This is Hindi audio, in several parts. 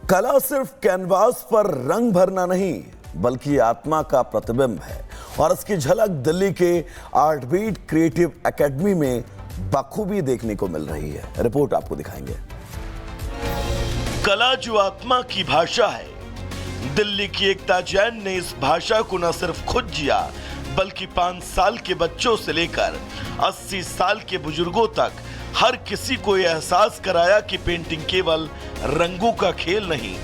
कला सिर्फ कैनवास पर रंग भरना नहीं बल्कि आत्मा का प्रतिबिंब है और इसकी झलक दिल्ली के आर्टबीट क्रिएटिव एकेडमी में बखूबी देखने को मिल रही है। रिपोर्ट आपको दिखाएंगे। कला जो आत्मा की भाषा है, दिल्ली की एकता जैन ने इस भाषा को न सिर्फ खुद जिया बल्कि 5 साल के बच्चों से लेकर 80 साल के बुजुर्गों तक हर किसी को यह एहसास कराया कि पेंटिंग केवल रंगों का खेल नहीं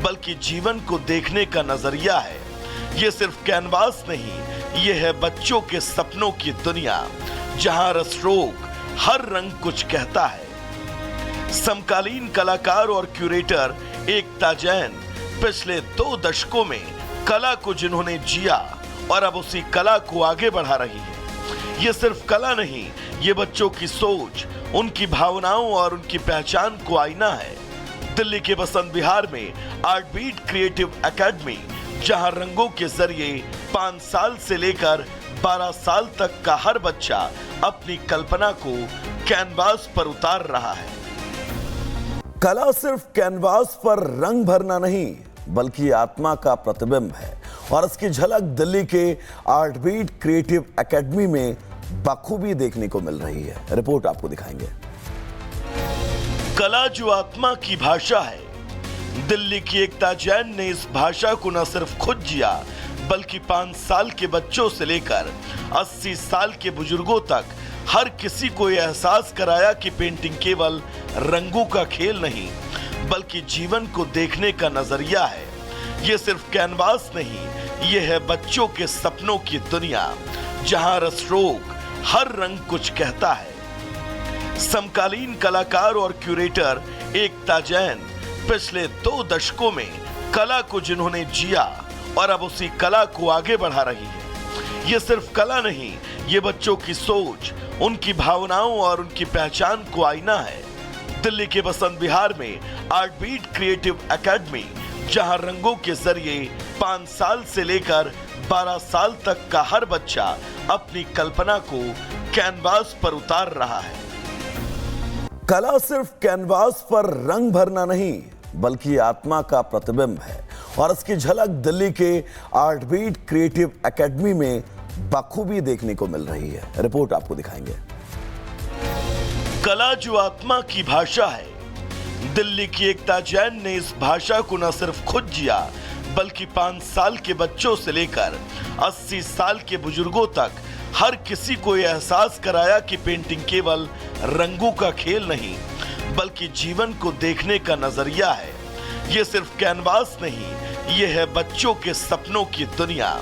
बल्कि जीवन को देखने का नजरिया है। ये सिर्फ कैनवास नहीं, ये है बच्चों के सपनों की दुनिया जहां रसरोग हर रंग कुछ कहता है। समकालीन कलाकार और क्यूरेटर एकता जैन पिछले 2 दशकों में कला को जिन्होंने जिया और अब उसी कला को आगे बढ़ा रही है। ये सिर्फ कला नहीं, ये बच्चों की सोच, उनकी भावनाओं और उनकी पहचान को आईना है। दिल्ली के बसंत विहार में आर्टबीट क्रिएटिव एकेडमी, जहां रंगों के जरिए 5 साल से लेकर 12 साल तक का हर बच्चा अपनी कल्पना को कैनवास पर उतार रहा है। कला सिर्फ कैनवास पर रंग भरना नहीं बल्कि आत्मा का प्रतिबिंब है और इसकी झलक दिल्ली के आर्टबीट क्रिएटिव एकेडमी में बखूबी देखने को मिल रही है। रिपोर्ट आपको दिखाएंगे। कला जो आत्मा की भाषा है, दिल्ली की एकता जैन ने इस भाषा को न सिर्फ खुद जिया बल्कि 5 साल के बच्चों से लेकर 80 साल के बुजुर्गों तक हर किसी को यह एहसास कराया कि पेंटिंग केवल रंगों का खेल नहीं बल्कि जीवन को देखने का नजरिया है। ये सिर्फ कैनवास नहीं, ये है बच्चों के सपनों की दुनिया जहां रसरोग हर रंग कुछ कहता है। समकालीन कलाकार और क्यूरेटर एकता जैन पिछले 2 दशकों में कला को जिन्होंने जिया और अब उसी कला को आगे बढ़ा रही है। ये सिर्फ कला नहीं, ये बच्चों की सोच, उनकी भावनाओं और उनकी पहचान को आईना है। दिल्ली के बसंत विहार में आर्टबीट क्रिएटिव एकेडमी, जहां रंगों के जरिए 5 साल से लेकर 12 साल तक का हर बच्चा अपनी कल्पना को कैनवास पर उतार रहा है। कला सिर्फ कैनवास पर रंग भरना नहीं बल्कि आत्मा का प्रतिबिंब है और इसकी झलक दिल्ली के आर्टबीट क्रिएटिव एकेडमी में बखूबी देखने को मिल रही है। रिपोर्ट आपको दिखाएंगे। कला जो आत्मा की भाषा है, दिल्ली की एकता जैन ने इस भाषा को न सिर्फ खुद जिया बल्कि 5 साल के बच्चों से लेकर 80 साल के बुजुर्गों तक हर किसी को यह एहसास कराया कि पेंटिंग केवल रंगों का खेल नहीं बल्कि जीवन को देखने का नजरिया है। ये सिर्फ कैनवास नहीं, ये है बच्चों के सपनों की दुनिया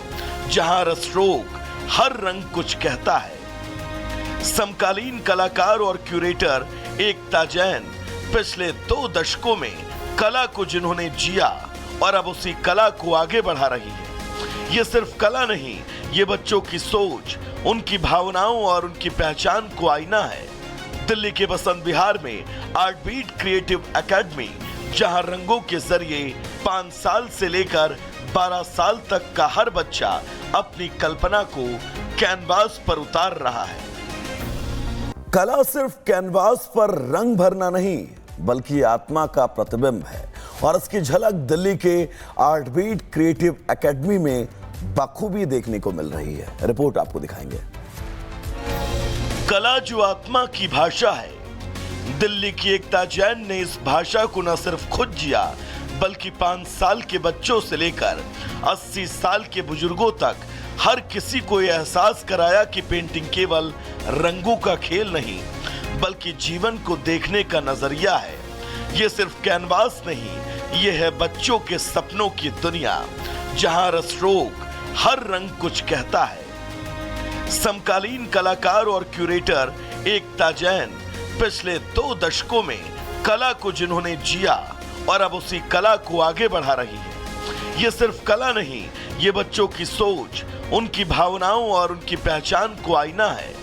जहां रसरोग हर रंग कुछ कहता है। समकालीन कलाकार और क्यूरेटर एकता जैन पिछले 2 दशकों में कला को जिन्होंने जिया और अब उसी कला को आगे बढ़ा रही है। ये सिर्फ कला नहीं, ये बच्चों की सोच, उनकी भावनाओं और उनकी पहचान को आईना है। दिल्ली के बसंत विहार में आर्टबीट क्रिएटिव एकेडमी, जहां रंगों के जरिए 5 साल से लेकर 12 साल तक का हर बच्चा अपनी कल्पना को कैनवास पर उतार रहा है। कला सिर्फ कैनवास पर रंग भरना नहीं बल्कि आत्मा का प्रतिबिंब है और इसकी झलक दिल्ली के आर्टबीट क्रिएटिव एकेडमी में बखूबी देखने को मिल रही है। रिपोर्ट आपको दिखाएंगे। कला जो आत्मा की भाषा है, दिल्ली की एकता जैन ने इस भाषा को न सिर्फ खुद जिया बल्कि 5 साल के बच्चों से लेकर 80 साल के बुजुर्गों तक हर किसी को यह एहसास कराया कि पेंटिंग केवल रंगों का खेल नहीं बल्कि जीवन को देखने का नजरिया है। ये सिर्फ कैनवास नहीं, ये है बच्चों के सपनों की दुनिया जहां रसरोग हर रंग कुछ कहता है। समकालीन कलाकार और क्यूरेटर एकता जैन पिछले 2 दशकों में कला को जिन्होंने जिया और अब उसी कला को आगे बढ़ा रही है। ये सिर्फ कला नहीं, ये बच्चों की सोच, उनकी भावनाओं और उनकी पहचान को आईना है।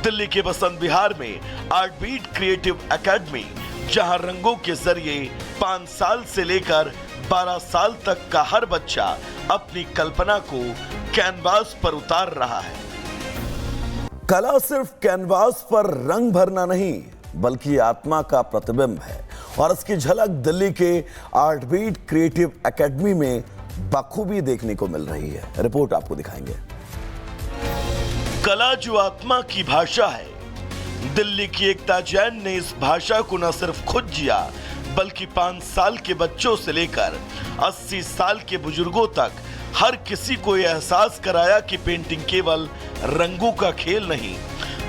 दिल्ली के बसंत विहार में आर्टबीट क्रिएटिव एकेडमी, जहां रंगों के जरिए 5 साल से लेकर 12 साल तक का हर बच्चा अपनी कल्पना को कैनवास पर उतार रहा है। कला सिर्फ कैनवास पर रंग भरना नहीं बल्कि आत्मा का प्रतिबिंब है और इसकी झलक दिल्ली के आर्टबीट क्रिएटिव एकेडमी में बखूबी देखने को मिल रही है। रिपोर्ट आपको दिखाएंगे। कला जो आत्मा की भाषा है, दिल्ली की एकता जैन ने इस भाषा को न सिर्फ खुद जिया बल्कि 5 साल के बच्चों से लेकर 80 साल के बुजुर्गों तक हर किसी को यह एहसास कराया कि पेंटिंग केवल रंगों का खेल नहीं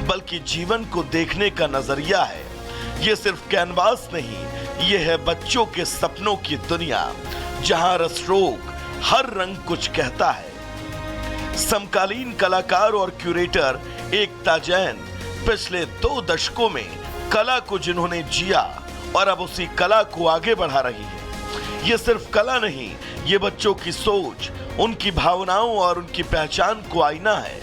बल्कि जीवन को देखने का नजरिया है। ये सिर्फ कैनवास नहीं, ये है बच्चों के सपनों की दुनिया जहां रसरोग हर रंग कुछ कहता है। समकालीन कलाकार और क्यूरेटर एकता जैन पिछले 2 दशकों में कला को जिन्होंने जिया और अब उसी कला को आगे बढ़ा रही है। ये सिर्फ कला नहीं, ये बच्चों की सोच, उनकी भावनाओं और उनकी पहचान को आईना है।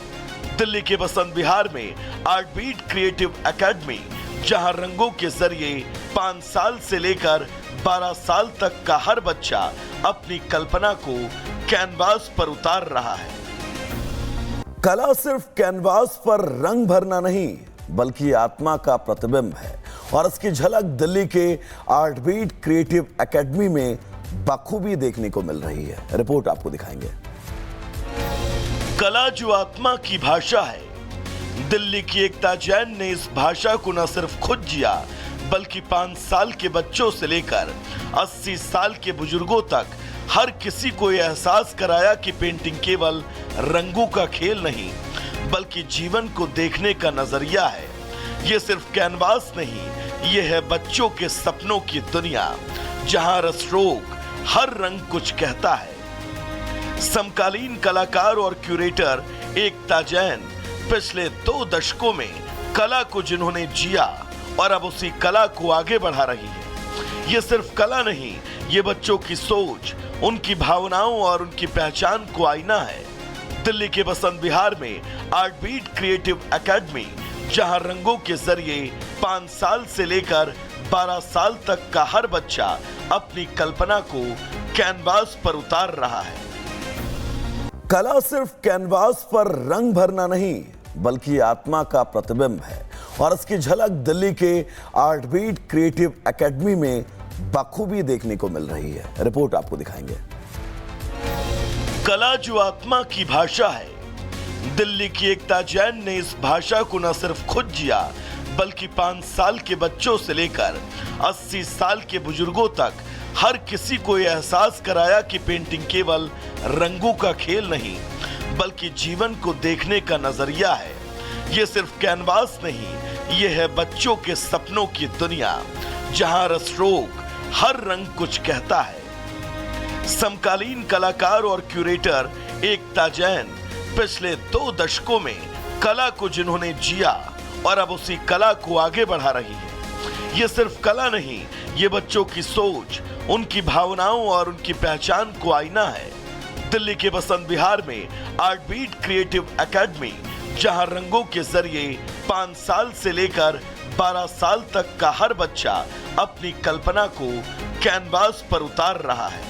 दिल्ली के बसंत विहार में आर्टबीट क्रिएटिव एकेडमी, जहां रंगों के जरिए 5 साल से लेकर 12 साल तक का हर बच्चा अपनी कल्पना को कैनवास पर उतार रहा है। कला सिर्फ कैनवास पर रंग भरना नहीं बल्कि आत्मा का प्रतिबिंब है और इसकी झलक दिल्ली के आर्टबीट क्रिएटिव एकेडमी में बखूबी देखने को मिल रही है। रिपोर्ट आपको दिखाएंगे। कला जो आत्मा की भाषा है, दिल्ली की एकता जैन ने इस भाषा को न सिर्फ खुद जिया बल्कि 5 साल के बच्चों से लेकर 80 साल के बुजुर्गों तक हर किसी को यह एहसास कराया कि पेंटिंग केवल रंगों का खेल नहीं बल्कि जीवन को देखने का नजरिया है। ये सिर्फ कैनवास नहीं, ये है बच्चों के सपनों की दुनिया जहां रसरोग हर रंग कुछ कहता है। समकालीन कलाकार और क्यूरेटर एकता जैन पिछले 2 दशकों में कला को जिन्होंने जिया और अब उसी कला को आगे बढ़ा रही है। ये सिर्फ कला नहीं, ये बच्चों की सोच, उनकी भावनाओं और उनकी पहचान को आईना है। दिल्ली के बसंत विहार में आर्टबीट क्रिएटिव एकेडमी, जहां रंगों के जरिए 5 साल से लेकर 12 साल तक का हर बच्चा अपनी कल्पना को कैनवास पर उतार रहा है। कला सिर्फ कैनवास पर रंग भरना नहीं बल्कि आत्मा का प्रतिबिंब है और इसकी झलक दिल्ली के आर्टबीट क्रिएटिव एकेडमी में बखूबी देखने को मिल रही है। रिपोर्ट आपको दिखाएंगे। कला जो आत्मा की भाषा है, दिल्ली की एकता जैन ने इस भाषा को न सिर्फ खुद जिया बल्कि 5 साल के बच्चों से लेकर 80 साल के बुजुर्गों तक हर किसी को यह एहसास कराया कि पेंटिंग केवल रंगों का खेल नहीं बल्कि जीवन को देखने का नजरिया है। ये सिर्फ कैनवास नहीं, ये है बच्चों के सपनों की दुनिया जहां रसरोग हर रंग कुछ कहता है। समकालीन कलाकार और क्यूरेटर एकता जैन पिछले 2 दशकों में कला को जिन्होंने जिया और अब उसी कला को आगे बढ़ा रही है। ये सिर्फ कला नहीं, ये बच्चों की सोच, उनकी भावनाओं और उनकी पहचान को आईना है। दिल्ली के बसंत विहार में आर्टबीट क्रिएटिव एकेडमी, जहां रंगों के जरिए 5 साल से लेकर 12 साल तक का हर बच्चा अपनी कल्पना को कैनवास पर उतार रहा है।